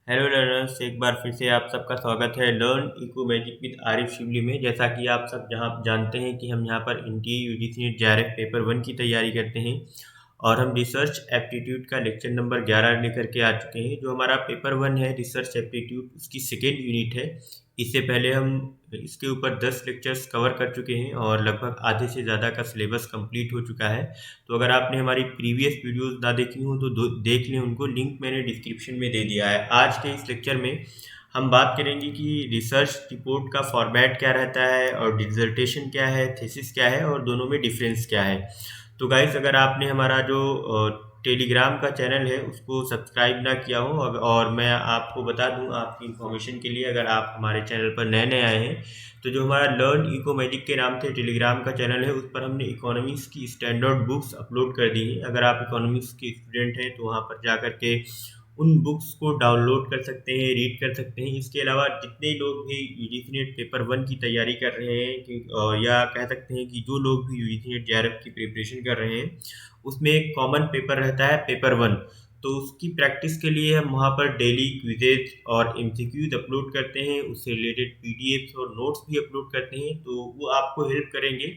Hello learners, एक बार फिर से आप सबका स्वागत है learn eco magic with Arif Shibli में। जैसा कि आप सब जहां जानते हैं कि हम यहां पर NTA UGC net JRF paper 1 की तैयारी करते हैं और हम रिसर्च एप्टीट्यूड का लेक्चर नंबर 11 लेकर के आ चुके हैं। जो हमारा पेपर 1 है रिसर्च एप्टीट्यूड, उसकी सेकेंड यूनिट है। इससे पहले हम इसके ऊपर 10 लेक्चर्स कवर कर चुके हैं और लगभग आधे से ज़्यादा का सिलेबस कंप्लीट हो चुका है। तो अगर आपने हमारी प्रीवियस वीडियोस ना देखी हो तो देख लें उनको, लिंक मैंने डिस्क्रिप्शन में दे दिया है। आज के इस लेक्चर में हम बात करेंगे कि रिसर्च रिपोर्ट का फॉर्मेट क्या रहता है और डिसर्टेशन क्या है, थीसिस क्या है और दोनों में डिफरेंस क्या है। तो गाइस, अगर आपने हमारा जो टेलीग्राम का चैनल है उसको सब्सक्राइब ना किया हो, और मैं आपको बता दूं आपकी इन्फॉर्मेशन के लिए, अगर आप हमारे चैनल पर नए नए आए हैं तो जो हमारा लर्न इको मैजिक के नाम से टेलीग्राम का चैनल है उस पर हमने इकोनॉमिक्स की स्टैंडर्ड बुक्स अपलोड कर दी हैं। अगर आप इकोनॉमिक्स के स्टूडेंट हैं तो वहाँ पर जा कर के उन बुक्स को डाउनलोड कर सकते हैं, रीड कर सकते हैं। इसके अलावा जितने लोग भी यूजीसी नेट पेपर 1 की तैयारी कर रहे हैं या कह सकते हैं कि जो लोग भी यूजीसी नेट जेआरएफ की प्रिपरेशन कर रहे हैं, उसमें एक कॉमन पेपर रहता है पेपर 1। तो उसकी प्रैक्टिस के लिए हम वहाँ पर डेली क्विजेज और एमसीक्यूज अपलोड करते हैं, उससे रिलेटेड पीडीएफ्स और नोट्स भी अपलोड करते हैं। तो वो आपको हेल्प करेंगे,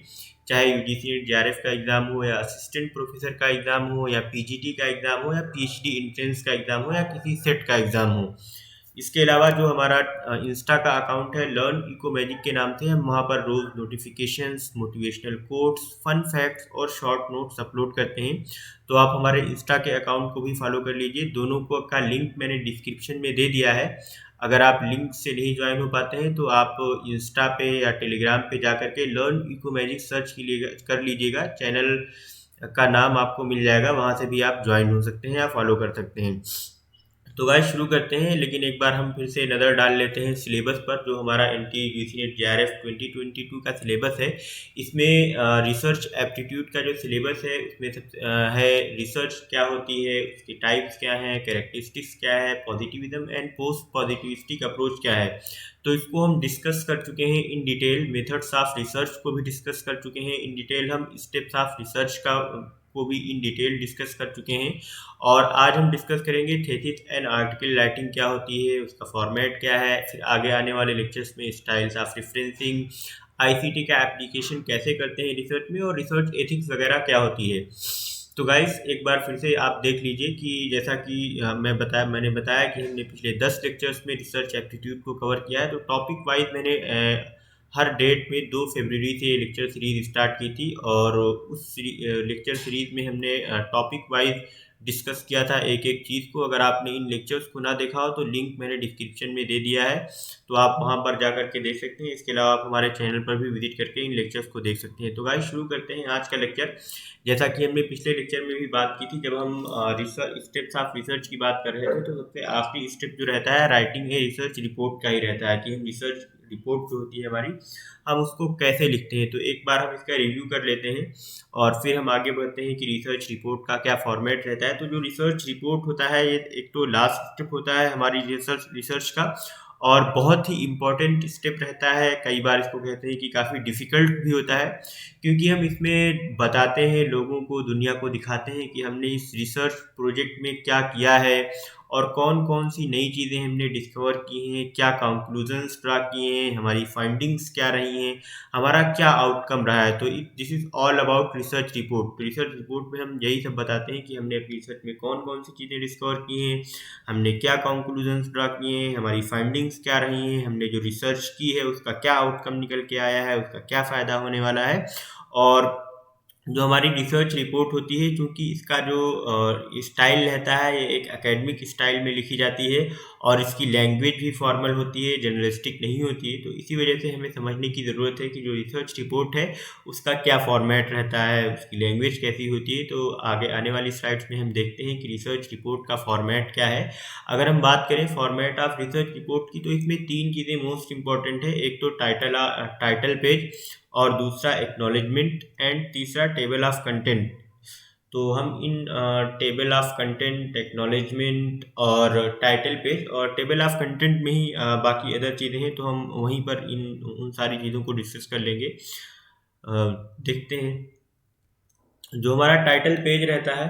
चाहे यूजीसी नेट जेआरएफ का एग्ज़ाम हो या असिस्टेंट प्रोफेसर का एग्ज़ाम हो या पीजीटी का एग्ज़ाम हो या पीएचडी एंट्रेंस का एग्ज़ाम हो या किसी सेट का एग्ज़ाम हो। इसके अलावा जो हमारा इंस्टा का अकाउंट है लर्न इको मैजिक के नाम से, हम वहाँ पर रोज notifications, motivational quotes, fun facts और शॉर्ट नोट्स अपलोड करते हैं। तो आप हमारे इंस्टा के अकाउंट को भी फॉलो कर लीजिए। दोनों को का लिंक मैंने डिस्क्रिप्शन में दे दिया है। अगर आप लिंक से नहीं ज्वाइन हो पाते हैं तो आप इंस्टा पे या टेलीग्राम पे जा करके लर्न इको मैजिक सर्च कर लीजिएगा। चैनल का नाम आपको मिल जाएगा, वहाँ से भी आप ज्वाइन हो सकते हैं या फॉलो कर सकते हैं। तो गाइस शुरू करते हैं, लेकिन एक बार हम फिर से नज़र डाल लेते हैं सिलेबस पर। जो हमारा एनटीए यूजीसी नेट जेआरएफ 2022 का सिलेबस है, इसमें रिसर्च एप्टीट्यूड का जो सिलेबस है उसमें है रिसर्च क्या होती है, उसकी टाइप्स क्या हैं, कैरेक्टरिस्टिक्स क्या है, positivism and post positivistic approach क्या है। तो इसको हम डिस्कस कर चुके हैं in detail. Methods of research को भी डिस्कस कर चुके हैं इन डिटेल। हम स्टेप्स ऑफ रिसर्च को भी इन डिटेल डिस्कस कर चुके हैं। और आज हम डिस्कस करेंगे थीसिस एंड आर्टिकल राइटिंग क्या होती है, उसका फॉर्मेट क्या है। फिर आगे आने वाले लेक्चर्स में स्टाइल्स ऑफ रेफरेंसिंग, आईसीटी का एप्लीकेशन कैसे करते हैं रिसर्च में, और रिसर्च एथिक्स वगैरह क्या होती है। तो गाइस एक बार फिर से आप देख लीजिए कि जैसा कि मैंने बताया कि हमने पिछले 10 लेक्चर्स में रिसर्च एप्टीट्यूड को कवर किया है। तो टॉपिक वाइज मैंने हर डेट में 2 फरवरी से लेक्चर सीरीज स्टार्ट की थी, और उस लेक्चर सीरीज में हमने टॉपिक वाइज डिस्कस किया था एक एक चीज़ को। अगर आपने इन लेक्चर्स को ना देखा हो तो लिंक मैंने डिस्क्रिप्शन में दे दिया है, तो आप वहां पर जा करके देख सकते हैं। इसके अलावा आप हमारे चैनल पर भी विजिट करके इन लेक्चर्स को देख सकते हैं। तो गाइस शुरू करते हैं आज का लेक्चर। जैसा कि हमने पिछले लेक्चर में भी बात की थी, जब हम रिसर्च स्टेप्स ऑफ रिसर्च की बात कर रहे थे, तो सबसे आखिरी स्टेप जो रहता है राइटिंग ए रिसर्च रिपोर्ट का ही रहता है कि हम रिसर्च रिपोर्ट जो होती है हमारी, हम उसको कैसे लिखते हैं। तो एक बार हम इसका रिव्यू कर लेते हैं और फिर हम आगे बढ़ते हैं कि रिसर्च रिपोर्ट का क्या फॉर्मेट रहता है। तो जो रिसर्च रिपोर्ट होता है, ये एक तो लास्ट स्टेप होता है हमारी रिसर्च का, और बहुत ही इम्पोर्टेंट स्टेप रहता है। कई बार इसको कहते हैं कि काफ़ी डिफ़िकल्ट भी होता है, क्योंकि हम इसमें बताते हैं लोगों को, दुनिया को दिखाते हैं कि हमने इस रिसर्च प्रोजेक्ट में क्या किया है और कौन कौन सी नई चीज़ें हमने डिस्कवर की हैं, क्या कंक्लूजन्स ड्रा किए हैं, हमारी फाइंडिंग्स क्या रही हैं, हमारा क्या आउटकम रहा है। तो this is all about research report. तो रिसर्च रिपोर्ट में हम यही सब बताते हैं कि हमने अपनी रिसर्च में कौन कौन सी चीज़ें डिस्कवर की हैं, हमने क्या कंक्लूजन्स ड्रा किए हैं, हमारी फाइंडिंग्स क्या रही हैं, हमने जो रिसर्च की है उसका क्या आउटकम निकल के आया है, उसका क्या फ़ायदा होने वाला है। और जो हमारी रिसर्च रिपोर्ट होती है, क्योंकि इसका जो स्टाइल रहता है ये एक एकेडमिक स्टाइल में लिखी जाती है और इसकी लैंग्वेज भी फॉर्मल होती है, जर्नलिस्टिक नहीं होती है। तो इसी वजह से हमें समझने की ज़रूरत है कि जो रिसर्च रिपोर्ट है उसका क्या फॉर्मेट रहता है, उसकी लैंग्वेज कैसी होती है। तो आगे आने वाली स्लाइड्स में हम देखते हैं कि रिसर्च रिपोर्ट का फॉर्मेट क्या है। अगर हम बात करें फॉर्मेट ऑफ रिसर्च रिपोर्ट की, तो इसमें 3 चीज़ें मोस्ट इंपॉर्टेंट है। एक तो टाइटल पेज, और दूसरा एक्नॉलेजमेंट, एंड तीसरा टेबल ऑफ कंटेंट। तो हम इन टेबल ऑफ कंटेंट, एक्नॉलेजमेंट और टाइटल पेज और टेबल ऑफ कंटेंट में ही बाकी अदर चीज़ें हैं, तो हम वहीं पर इन उन सारी चीज़ों को डिस्कस कर लेंगे। देखते हैं जो हमारा टाइटल पेज रहता है।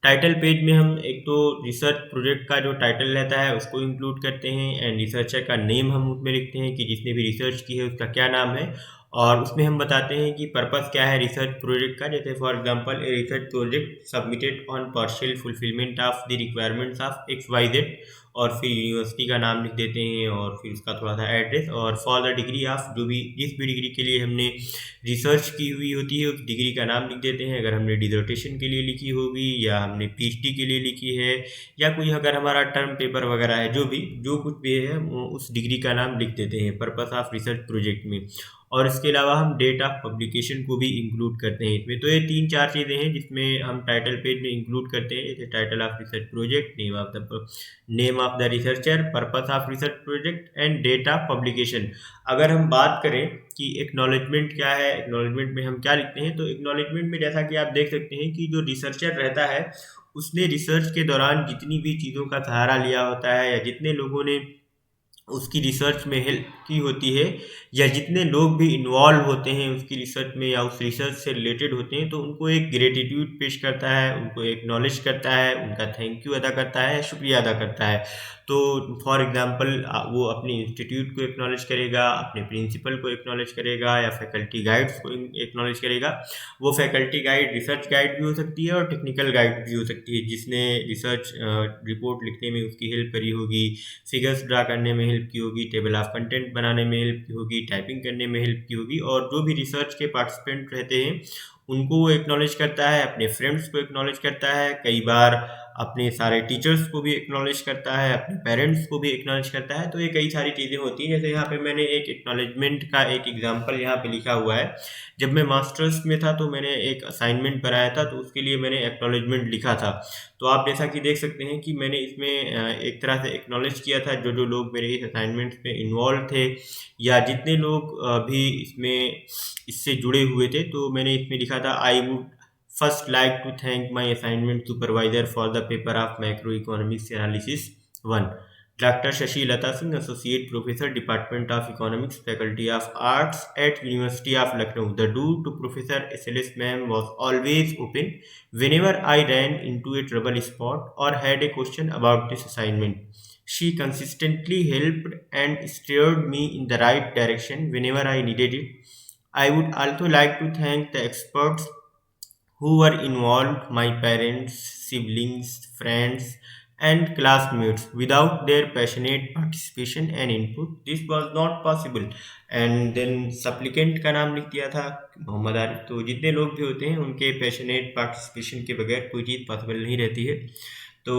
टाइटल पेज में हम एक तो रिसर्च प्रोजेक्ट का जो टाइटल रहता है उसको इंक्लूड करते हैं, एंड रिसर्चर का नेम हम उसमें लिखते हैं कि जिसने भी रिसर्च की है उसका क्या नाम है, और उसमें हम बताते हैं कि पर्पस क्या है रिसर्च प्रोजेक्ट का। जैसे for example a research project submitted on partial fulfilment of the requirements of x y z, और फिर यूनिवर्सिटी का नाम लिख देते हैं और फिर उसका थोड़ा सा एड्रेस, और फॉर द डिग्री ऑफ जो भी जिस भी डिग्री के लिए हमने रिसर्च की हुई होती है उस डिग्री का नाम लिख देते हैं। अगर हमने डिसर्टेशन के लिए लिखी होगी या हमने पीएचडी के लिए लिखी है या कोई अगर हमारा टर्म पेपर वगैरह है, जो भी जो कुछ भी है वो उस डिग्री का नाम लिख देते हैं पर्पस ऑफ रिसर्च प्रोजेक्ट में। और इसके अलावा हम डेट ऑफ पब्लिकेशन को भी इंक्लूड करते हैं इसमें। तो ये 3-4 चीज़ें हैं जिसमें हम टाइटल पेज में इंक्लूड करते हैं, जैसे title of research project, name of the researcher, purpose of research project and date of publication. अगर हम बात करें कि एक्नॉलेजमेंट क्या है, एक्नॉलेजमेंट में हम क्या लिखते हैं, तो एक्नॉलेजमेंट में जैसा कि आप देख सकते हैं कि जो रिसर्चर रहता है उसने रिसर्च के दौरान जितनी भी चीज़ों का सहारा लिया होता है या जितने लोगों ने उसकी रिसर्च में हेल्प की होती है या जितने लोग भी इन्वॉल्व होते हैं उसकी रिसर्च में या उस रिसर्च से रिलेटेड होते हैं, तो उनको एक ग्रेटिट्यूड पेश करता है, उनको एक्नॉलेज करता है, उनका थैंक यू अदा करता है, शुक्रिया अदा करता है। तो फॉर एग्जांपल वो अपने इंस्टीट्यूट को एक्नॉलेज करेगा, अपने प्रिंसिपल को एक्नॉलेज करेगा या फैकल्टी गाइड्स को एक्नॉलेज करेगा। वो फैकल्टी गाइड रिसर्च गाइड भी हो सकती है और टेक्निकल गाइड भी हो सकती है, जिसने रिसर्च रिपोर्ट लिखने में उसकी हेल्प करी होगी, फिगर्स ड्रा करने में हेल्प की होगी, टेबल ऑफ कंटेंट बनाने में हेल्प की होगी, टाइपिंग करने में हेल्प की होगी। और जो भी रिसर्च के पार्टिसिपेंट रहते हैं उनको वो एक्नॉलेज करता है, अपने फ्रेंड्स को एक्नॉलेज करता है, कई बार अपने सारे टीचर्स को भी एक्नॉलेज करता है, अपने पेरेंट्स को भी एक्नॉलेज करता है। तो ये कई सारी चीज़ें होती हैं। जैसे यहाँ पे मैंने एक एक्नॉलेजमेंट का एक एग्जांपल यहाँ पे लिखा हुआ है। जब मैं मास्टर्स में था तो मैंने एक असाइनमेंट बनाया था, तो उसके लिए मैंने एक्नॉलेजमेंट लिखा था। तो आप जैसा कि देख सकते हैं कि मैंने इसमें एक तरह से एक्नॉलेज किया था जो जो लोग मेरे इस असाइनमेंट में इन्वॉल्व थे या जितने लोग भी इसमें इससे जुड़े हुए थे। तो मैंने इसमें लिखा था, I would first like to thank my assignment supervisor for the paper of macro economics analysis 1, doctor Shashi Lata Singh, associate professor, department of economics, faculty of arts at university of Lucknow. The door to professor SLS ma'am was always open whenever I ran into a trouble spot or had a question about this assignment. She consistently helped and steered me in the right direction whenever I needed it. I would also like to thank the experts who were involved, my parents, siblings, friends, and classmates. Without their passionate participation and input, this was not possible. And then supplicant का नाम लिख दिया था मोहम्मद आरिफ। तो जितने लोग भी होते हैं उनके पैशनेट पार्टिसिपेशन के बगैर कोई चीज़ पॉसिबल नहीं रहती है। तो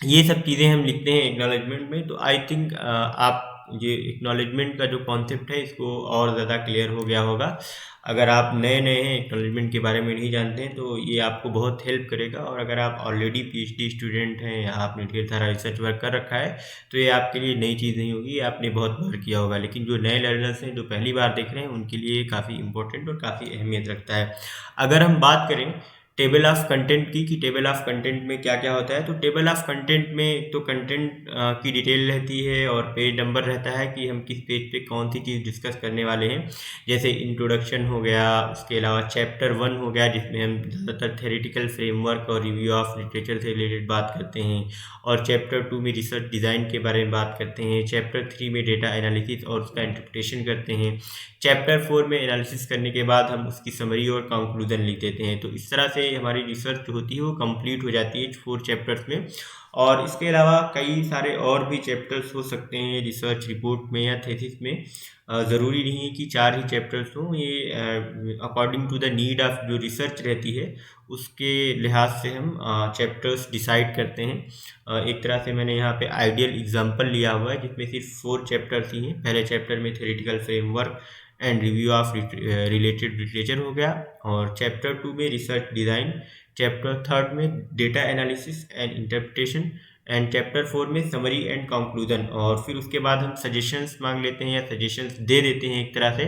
ये सब चीज़ें हम लिखते हैं एक्नॉलेजमेंट में। तो आई थिंक आप ये एक्नॉलेजमेंट का जो कॉन्सेप्ट है इसको और ज़्यादा क्लियर हो गया होगा। अगर आप नए नए हैं, एक्नॉलेजमेंट के बारे में नहीं जानते हैं, तो ये आपको बहुत हेल्प करेगा। और अगर आप ऑलरेडी PhD स्टूडेंट हैं या आपने ढेर सारा रिसर्च वर्क कर रखा है तो ये आपके लिए नई चीज़ नहीं होगी, ये आपने बहुत बार किया होगा। लेकिन जो नए लर्नर्स हैं जो पहली बार देख रहे हैं उनके लिए काफ़ी इंपॉर्टेंट और काफ़ी अहमियत रखता है। अगर हम बात करें टेबल ऑफ कंटेंट की कि टेबल ऑफ कंटेंट में क्या क्या होता है, तो टेबल ऑफ कंटेंट में एक तो कंटेंट की डिटेल रहती है और पेज नंबर रहता है कि हम किस पेज पे कौन सी चीज़ डिस्कस करने वाले हैं। जैसे इंट्रोडक्शन हो गया, उसके अलावा चैप्टर 1 हो गया जिसमें हम ज़्यादातर थ्योरेटिकल फ्रेमवर्क और रिव्यू ऑफ लिटरेचर से रिलेटेड बात करते हैं, और चैप्टर 2 में रिसर्च डिज़ाइन के बारे में बात करते हैं, चैप्टर 3 में डेटा एनालिसिस और उसका इंटरप्रिटेशन करते हैं, चैप्टर 4 में एनालिसिस करने के बाद हम उसकी समरी और कंक्लूजन लिख देते हैं। तो इस तरह से हमारी रिसर्च जो होती है वो कंप्लीट हो जाती है 4 चैप्टर्स में। और इसके अलावा कई सारे और भी चैप्टर्स हो सकते हैं रिसर्च रिपोर्ट में या थीसिस में। ज़रूरी नहीं है कि 4 ही चैप्टर्स हों, ये according to the need of जो रिसर्च रहती है उसके लिहाज से हम चैप्टर्स डिसाइड करते हैं। एक तरह से मैंने यहाँ पे आइडियल एग्जांपल लिया हुआ है जिसमें सिर्फ 4 चैप्टर्स ही हैं। पहले चैप्टर में theoretical framework and review of related literature हो गया, और चैप्टर 2 में रिसर्च डिज़ाइन, चैप्टर 3 में data analysis and interpretation, and chapter 4 में समरी एंड कंक्लूजन। और फिर उसके बाद हम सजेशंस मांग लेते हैं या सजेशंस दे देते हैं एक तरह से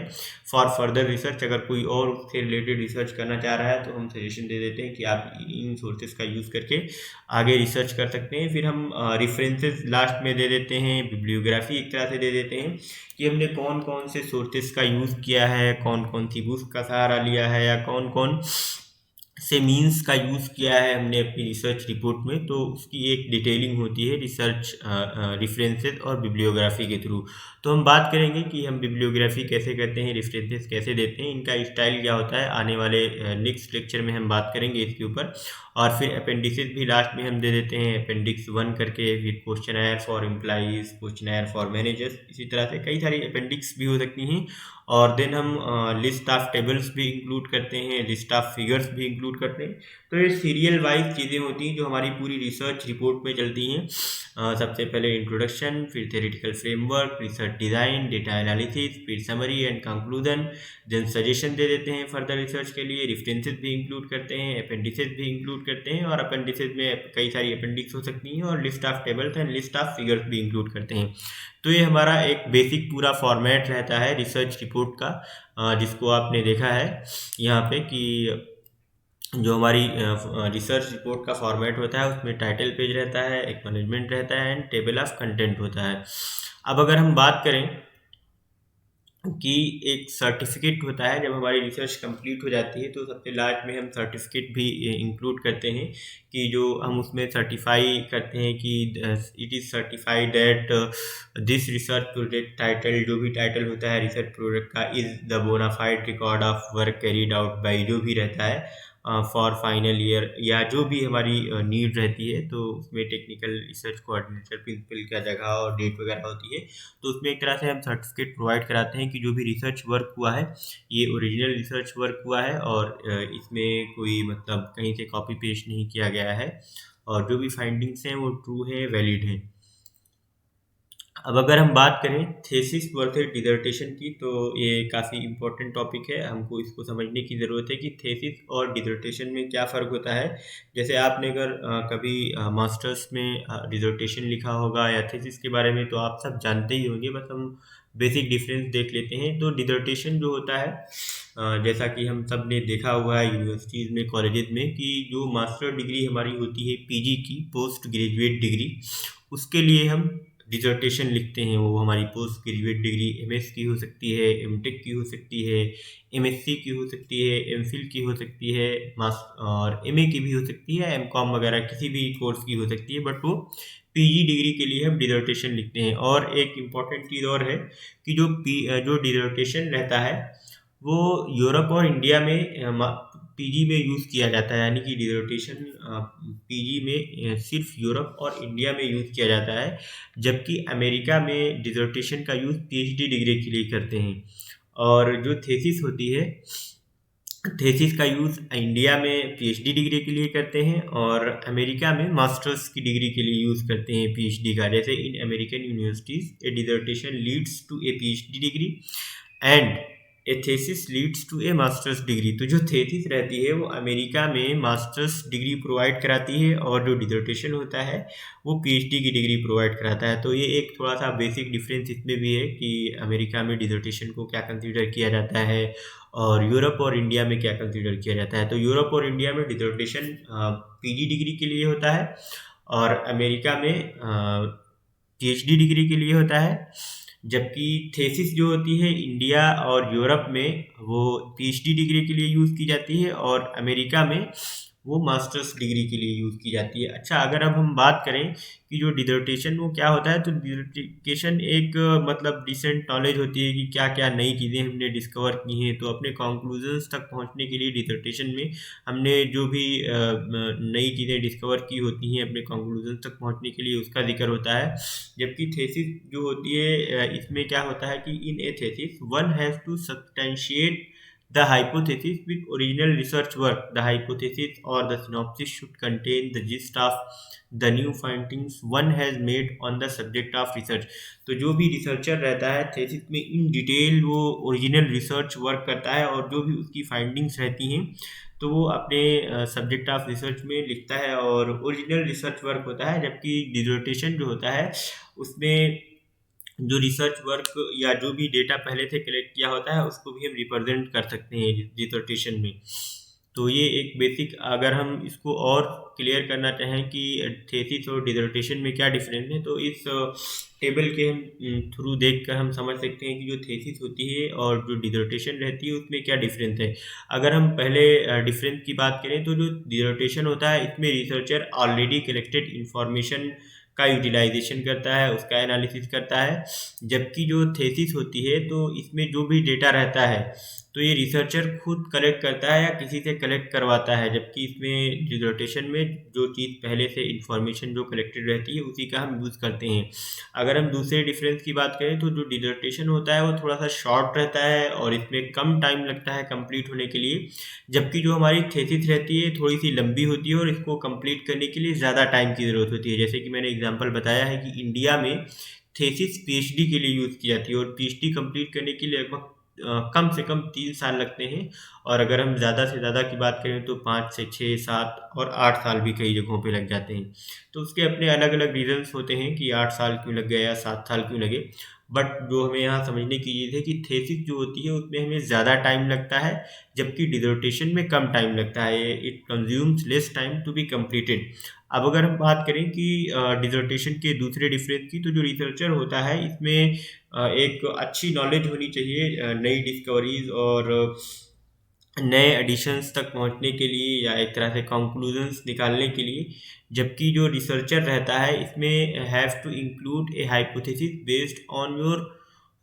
फॉर फर्दर रिसर्च। अगर कोई और उससे रिलेटेड रिसर्च करना चाह रहा है तो हम सजेशन दे देते हैं कि आप इन सोर्सेज का यूज़ करके आगे रिसर्च कर सकते हैं। फिर हम रेफरेंसेस लास्ट में दे देते हैं, बिब्लियोग्राफी एक तरह से दे देते हैं कि हमने कौन कौन से सोर्सेज का यूज़ किया है, कौन कौन सी बुक्स का सहारा लिया है, या कौन कौन से मीन्स का यूज़ किया है हमने अपनी रिसर्च रिपोर्ट में, तो उसकी एक डिटेलिंग होती है रिसर्च रेफरेंसेस और बिब्लियोग्राफी के थ्रू। तो हम बात करेंगे कि हम बिब्लियोग्राफी कैसे करते हैं, रेफरेंसेस कैसे देते हैं, इनका स्टाइल क्या होता है। आने वाले नेक्स्ट लेक्चर में हम बात करेंगे इसके ऊपर। और फिर अपेंडिसेस भी लास्ट में हम दे देते हैं, अपेंडिक्स 1 करके, फिर questionnaire for employees, questionnaire for managers, इसी तरह से कई सारी अपेंडिक्स भी हो सकती हैं। और देन हम लिस्ट ऑफ टेबल्स भी इंक्लूड करते हैं, लिस्ट ऑफ फिगर्स भी इंक्लूड करते हैं। तो ये सीरियल वाइज चीज़ें होती हैं जो हमारी पूरी रिसर्च रिपोर्ट में चलती हैं। सबसे पहले इंट्रोडक्शन, फिर theoretical framework, research design, data analysis, फिर summary and conclusion, then suggestion दे देते हैं फर्दर रिसर्च के लिए, रेफरेंसेस भी इंक्लूड करते हैं, अपेंडिसेस भी इंक्लूड करते हैं, और अपेंडिसेस में कई सारी अपेंडिक्स हो सकती हैं, और list of tables and list of figures भी इंक्लूड करते हैं। तो ये हमारा एक बेसिक पूरा फॉर्मेट रहता है रिसर्च रिपोर्ट का, जिसको आपने देखा है यहाँ पे कि जो हमारी रिसर्च रिपोर्ट का फॉर्मेट होता है उसमें टाइटल पेज रहता है, एक्नॉलेजमेंट रहता है, एंड टेबल ऑफ कंटेंट होता है। अब अगर हम बात करें कि एक सर्टिफिकेट होता है, जब हमारी रिसर्च कंप्लीट हो जाती है तो सबसे लास्ट में हम सर्टिफिकेट भी इंक्लूड करते हैं, कि जो हम उसमें सर्टिफाई करते हैं कि it is certified that this research project title, जो भी टाइटल होता है रिसर्च प्रोजेक्ट का, is the bonafide record of work carried out by, जो भी रहता है फॉर फाइनल ईयर, या जो भी हमारी नीड रहती है। तो उसमें टेक्निकल रिसर्च कोऑर्डिनेटर, प्रिंसिपल क्या जगह और डेट वगैरह होती है। तो उसमें एक तरह से हम सर्टिफिकेट प्रोवाइड कराते हैं कि जो भी रिसर्च वर्क हुआ है ये ओरिजिनल रिसर्च वर्क हुआ है, और इसमें कोई मतलब कहीं से कॉपी पेस्ट नहीं किया गया है, और जो भी फाइंडिंग्स हैं वो ट्रू है, वैलिड हैं। अब अगर हम बात करें थेसिस वर्सेस डिसर्टेशन की, तो ये काफ़ी इम्पोर्टेंट टॉपिक है, हमको इसको समझने की ज़रूरत है कि थेसिस और डिसर्टेशन में क्या फ़र्क होता है। जैसे आपने अगर कभी मास्टर्स में डिसर्टेशन लिखा होगा या थेसिस के बारे में, तो आप सब जानते ही होंगे, बस हम बेसिक डिफरेंस देख लेते हैं। तो डिसर्टेशन जो होता है, जैसा कि हम सब ने देखा हुआ है यूनिवर्सिटीज़ में, कॉलेजेस में, कि जो मास्टर डिग्री हमारी होती है पीजी की, पोस्ट ग्रेजुएट डिग्री, उसके लिए हम डिसर्टेशन लिखते हैं। वो हमारी पोस्ट ग्रेजुएट डिग्री एमएस की हो सकती है, एमटेक की हो सकती है, एमएससी की हो सकती है, एमफिल की हो सकती है, और एमए की भी हो सकती है, एमकॉम वगैरह किसी भी कोर्स की हो सकती है, बट वो पीजी डिग्री के लिए हम डिसर्टेशन लिखते हैं। और एक इम्पॉर्टेंट चीज़ और है कि जो डिसर्टेशन रहता है वो यूरोप और इंडिया में पीजी में यूज़ किया जाता है, यानी कि डिसर्टेशन पीजी में सिर्फ यूरोप और इंडिया में यूज़ किया जाता है, जबकि अमेरिका में डिसर्टेशन का यूज़ पीएचडी डिग्री के लिए करते हैं। और जो थेसिस होती है, थेसिस का यूज़ इंडिया में पीएचडी डिग्री के लिए करते हैं, और अमेरिका में मास्टर्स की डिग्री के लिए यूज़ करते हैं पीएचडी का। जैसे in American universities a dissertation leads to a PhD degree and a thesis leads to a master's degree. तो जो थेसिस रहती है वो अमेरिका में मास्टर्स डिग्री प्रोवाइड कराती है, और जो डिसर्टेशन होता है वो पीएचडी की डिग्री प्रोवाइड कराता है। तो ये एक थोड़ा सा बेसिक डिफरेंस इसमें भी है कि अमेरिका में डिसर्टेशन को क्या कंसीडर किया जाता है, और यूरोप और इंडिया में क्या कंसीडर किया जाता है। तो यूरोप और इंडिया में डिसर्टेशन पीजी डिग्री के लिए होता है, और अमेरिका में पीएचडी डिग्री के लिए होता है। जबकि थेसिस जो होती है इंडिया और यूरोप में वो पीएचडी डिग्री के लिए यूज़ की जाती है, और अमेरिका में वो मास्टर्स डिग्री के लिए यूज़ की जाती है। अच्छा, अगर अब हम बात करें कि जो डिसर्टेशन वो क्या होता है, तो डिसर्टेशन एक मतलब डिसेंट नॉलेज होती है कि क्या क्या नई चीज़ें हमने डिस्कवर की हैं। तो अपने कंक्लूजन्स तक पहुंचने के लिए डिसर्टेशन में हमने जो भी नई चीज़ें डिस्कवर की होती हैं अपने कंक्लूजन तक पहुंचने के लिए, उसका जिक्र होता है। जबकि थेसिस जो होती है, इसमें क्या होता है कि in a thesis one has to substantiate the hypothesis with original research work. The hypothesis or the synopsis should contain the gist of the new findings one has made on the subject of research. तो जो भी researcher रहता है thesis में in detail वो original research work करता है, और जो भी उसकी फाइंडिंग्स रहती हैं तो वो अपने सब्जेक्ट ऑफ रिसर्च में लिखता है, और ओरिजिनल रिसर्च वर्क होता है। जबकि डिसर्टेशन जो होता है उसमें जो रिसर्च वर्क या जो भी डेटा पहले से कलेक्ट किया होता है उसको भी हम रिप्रेजेंट कर सकते हैं डिसर्टेशन में। तो ये एक बेसिक, अगर हम इसको और क्लियर करना चाहें कि थीसिस और डिसर्टेशन में क्या डिफरेंस है, तो इस टेबल के हम थ्रू देखकर हम समझ सकते हैं कि जो थीसिस होती है और जो डिसर्टेशन रहती है उसमें क्या डिफरेंस है। अगर हम पहले डिफरेंस की बात करें तो जो डिसर्टेशन होता है इसमें रिसर्चर ऑलरेडी कलेक्टेड इंफॉर्मेशन का यूटिलाइजेशन करता है, उसका एनालिसिस करता है। जबकि जो थीसिस होती है तो इसमें जो भी डेटा रहता है तो ये रिसर्चर खुद कलेक्ट करता है या किसी से कलेक्ट करवाता है। जबकि इसमें डिसर्टेशन में जो चीज़ पहले से इंफॉर्मेशन जो कलेक्टेड रहती है उसी का हम यूज़ करते हैं। अगर हम दूसरे डिफरेंस की बात करें तो जो डिसर्टेशन होता है वो थोड़ा सा शॉर्ट रहता है और इसमें कम टाइम लगता है कंप्लीट होने के लिए। जबकि जो हमारी थीसिस रहती है थोड़ी सी लंबी होती है और इसको कंप्लीट करने के लिए ज़्यादा टाइम की ज़रूरत होती है। जैसे कि मैंने एग्जांपल बताया है कि इंडिया में थीसिस पीएचडी के लिए यूज़ की जाती है और पीएचडी कंप्लीट करने के लिए लगभग कम से कम 3 साल लगते हैं। और अगर हम ज़्यादा से ज़्यादा की बात करें तो 5 से 6 7 और 8 साल भी कई जगहों पे लग जाते हैं। तो उसके अपने अलग अलग रीजंस होते हैं कि 8 साल क्यों लग गए या 7 साल क्यों लगे। बट जो हमें यहाँ समझने की चीज़ है कि थीसिस जो होती है उसमें हमें ज़्यादा टाइम लगता है, जबकि डिसर्टेशन में कम टाइम लगता है। It consumes less time to be completed. अब अगर हम बात करें कि डिसर्टेशन के दूसरे डिफरेंस की, तो जो रिसर्चर होता है इसमें एक अच्छी नॉलेज होनी चाहिए नई डिस्कवरीज और नए एडिशंस तक पहुंचने के लिए या एक तरह से कंक्लूजन्स निकालने के लिए। जबकि जो रिसर्चर रहता है इसमें have to include a hypothesis based on your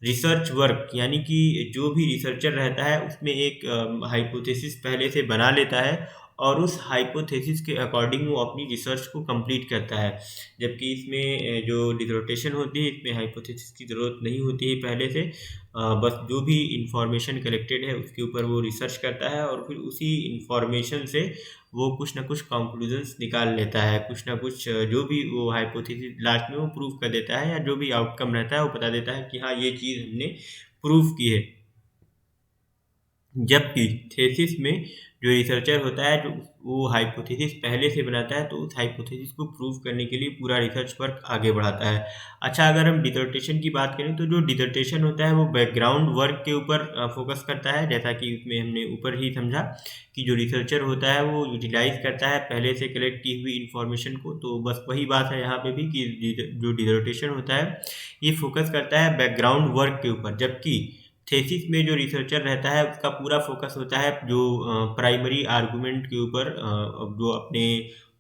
research work, यानी कि जो भी रिसर्चर रहता है उसमें एक हाइपोथेसिस पहले से बना लेता है और उस हाइपोथेसिस के अकॉर्डिंग वो अपनी रिसर्च को कंप्लीट करता है। जबकि इसमें जो डिसर्टेशन होती है इसमें हाइपोथेसिस की ज़रूरत नहीं होती है पहले से। बस जो भी इंफॉर्मेशन कलेक्टेड है उसके ऊपर वो रिसर्च करता है और फिर उसी इंफॉर्मेशन से वो कुछ ना कुछ कंक्लूजन्स निकाल लेता है, कुछ ना कुछ जो भी वो हाइपोथेसिस लास्ट में वो प्रूव कर देता है या जो भी आउटकम रहता है वो बता देता है कि हाँ ये चीज़ हमने प्रूव की है। जबकि थीसिस में जो रिसर्चर होता है जो वो हाइपोथेसिस पहले से बनाता है तो उस हाइपोथेसिस को प्रूव करने के लिए पूरा रिसर्च वर्क आगे बढ़ाता है। अच्छा, अगर हम डिसर्टेशन की बात करें तो जो डिसर्टेशन होता है वो बैकग्राउंड वर्क के ऊपर फोकस करता है। जैसा कि उसमें हमने ऊपर ही समझा कि जो रिसर्चर होता है वो यूटिलाइज करता है पहले से कलेक्ट की हुई इंफॉर्मेशन को। तो बस वही बात है यहाँ पे भी कि जो डिसर्टेशन होता है ये फोकस करता है बैकग्राउंड वर्क के ऊपर। जबकि थीसिस में जो रिसर्चर रहता है उसका पूरा फोकस होता है जो प्राइमरी आर्गुमेंट के ऊपर, जो अपने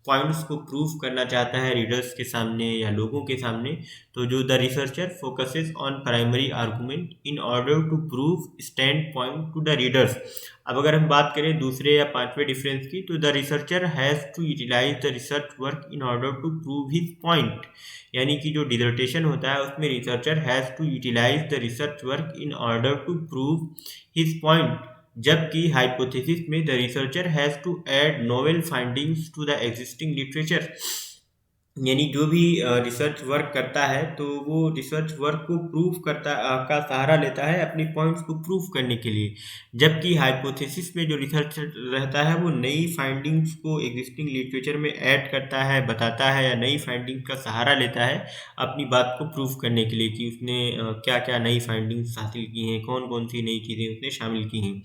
पॉइंट्स को प्रूव करना चाहता है रीडर्स के सामने या लोगों के सामने। तो जो the researcher focuses on primary argument in order to prove stand point to the readers. अब अगर हम बात करें दूसरे या पांचवें डिफरेंस की, तो the researcher has to utilize the research work in order to prove his point. यानी कि जो डिसर्टेशन होता है उसमें researcher has to utilize the research work in order to prove his point. जबकि हाइपोथेसिस में the researcher has to add novel findings to the existing literature. यानी जो भी रिसर्च वर्क करता है तो वो रिसर्च वर्क को प्रूव करता का सहारा लेता है अपनी पॉइंट्स को प्रूव करने के लिए। जबकि हाइपोथेसिस में जो रिसर्च रहता है वो नई फाइंडिंग्स को एग्जिस्टिंग लिटरेचर में ऐड करता है, बताता है या नई फाइंडिंग्स का सहारा लेता है अपनी बात को प्रूव करने के लिए कि उसने क्या क्या नई फाइंडिंग्स हासिल की हैं, कौन कौन सी नई चीज़ें उसने शामिल की हैं।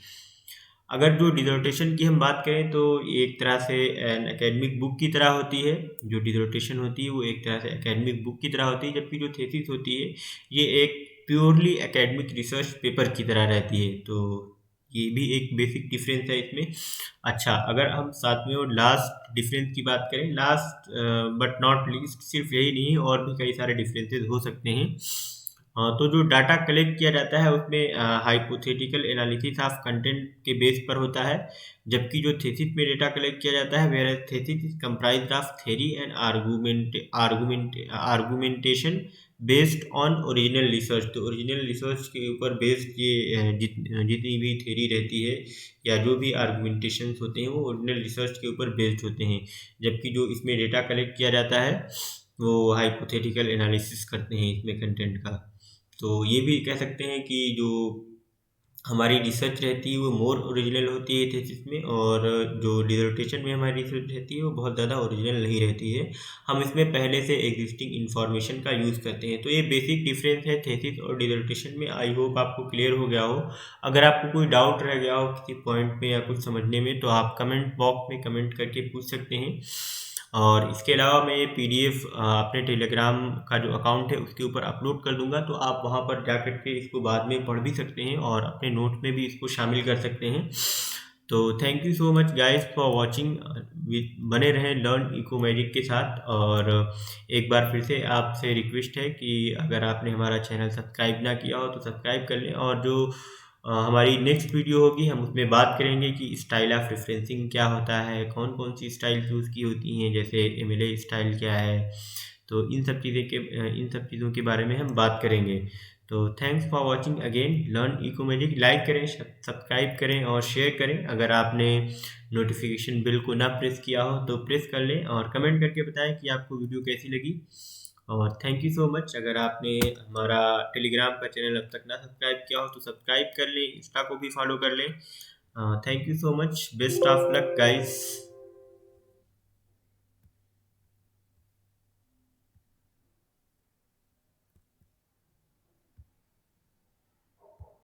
अगर जो डिसर्टेशन की हम बात करें तो ये एक तरह से एन एकेडमिक बुक की तरह होती है। जो डिसर्टेशन होती है वो एक तरह से एकेडमिक बुक की तरह होती है, जबकि जो थीसिस होती है ये एक प्योरली एकेडमिक रिसर्च पेपर की तरह रहती है। तो ये भी एक बेसिक डिफरेंस है इसमें। अच्छा, अगर हम सातवें और लास्ट डिफरेंस की बात करें, लास्ट बट नॉट लीस्ट, सिर्फ यही नहीं और भी कई सारे डिफरेंसेस हो सकते हैं। तो जो डाटा कलेक्ट किया जाता है उसमें हाइपोथेटिकल एनालिसिस ऑफ कंटेंट के बेस पर होता है। जबकि जो थीसिस में डेटा कलेक्ट किया जाता है where thesis is comprised of theory and argumentation based on original research. तो ओरिजिनल रिसर्च के ऊपर बेस्ड ये जितनी भी थ्योरी रहती है या जो भी आर्गुमेंटेशन होते हैं वो ओरिजिनल रिसर्च के ऊपर बेस्ड होते हैं। जबकि जो इसमें डेटा कलेक्ट किया जाता है वो हाइपोथेटिकल एनालिसिस करते हैं इसमें कंटेंट का। तो ये भी कह सकते हैं कि जो हमारी रिसर्च रहती है वो मोर ओरिजिनल होती है थीसिस में, और जो डिसर्टेशन में हमारी रिसर्च रहती है वो बहुत ज़्यादा ओरिजिनल नहीं रहती है। हम इसमें पहले से एग्जिस्टिंग इन्फॉर्मेशन का यूज़ करते हैं। तो ये बेसिक डिफरेंस है थीसिस और डिसर्टेशन में। आई होप आपको क्लियर हो गया हो। अगर आपको कोई डाउट रह गया हो किसी पॉइंट में या कुछ समझने में, तो आप कमेंट बॉक्स में कमेंट करके पूछ सकते हैं। और इसके अलावा मैं ये पीडीएफ अपने टेलीग्राम का जो अकाउंट है उसके ऊपर अपलोड कर दूंगा, तो आप वहाँ पर जा कर के इसको बाद में पढ़ भी सकते हैं और अपने नोट में भी इसको शामिल कर सकते हैं। तो thank you so much guys for watching. बने रहें लर्न इको मैजिक के साथ। और एक बार फिर से आपसे रिक्वेस्ट है कि अगर आपने हमारा चैनल सब्सक्राइब ना किया हो तो सब्सक्राइब कर लें। और जो हमारी नेक्स्ट वीडियो होगी हम उसमें बात करेंगे कि स्टाइल ऑफ रेफरेंसिंग क्या होता है, कौन कौन सी स्टाइल यूज़ की होती हैं, जैसे एमएलए स्टाइल क्या है। तो इन सब चीज़ों के बारे में हम बात करेंगे। तो thanks for watching again learn eco magic. Like करें, सब्सक्राइब करें और शेयर करें। अगर आपने नोटिफिकेशन बिल को ना प्रेस किया हो तो प्रेस कर लें, और कमेंट करके बताएं कि आपको वीडियो कैसी लगी। और थैंक यू सो मच। अगर आपने हमारा टेलीग्राम का चैनल अब तक ना सब्सक्राइब किया हो तो सब्सक्राइब कर लें, इंस्टा को भी फॉलो कर लें। Thank you so much. Best of luck guys.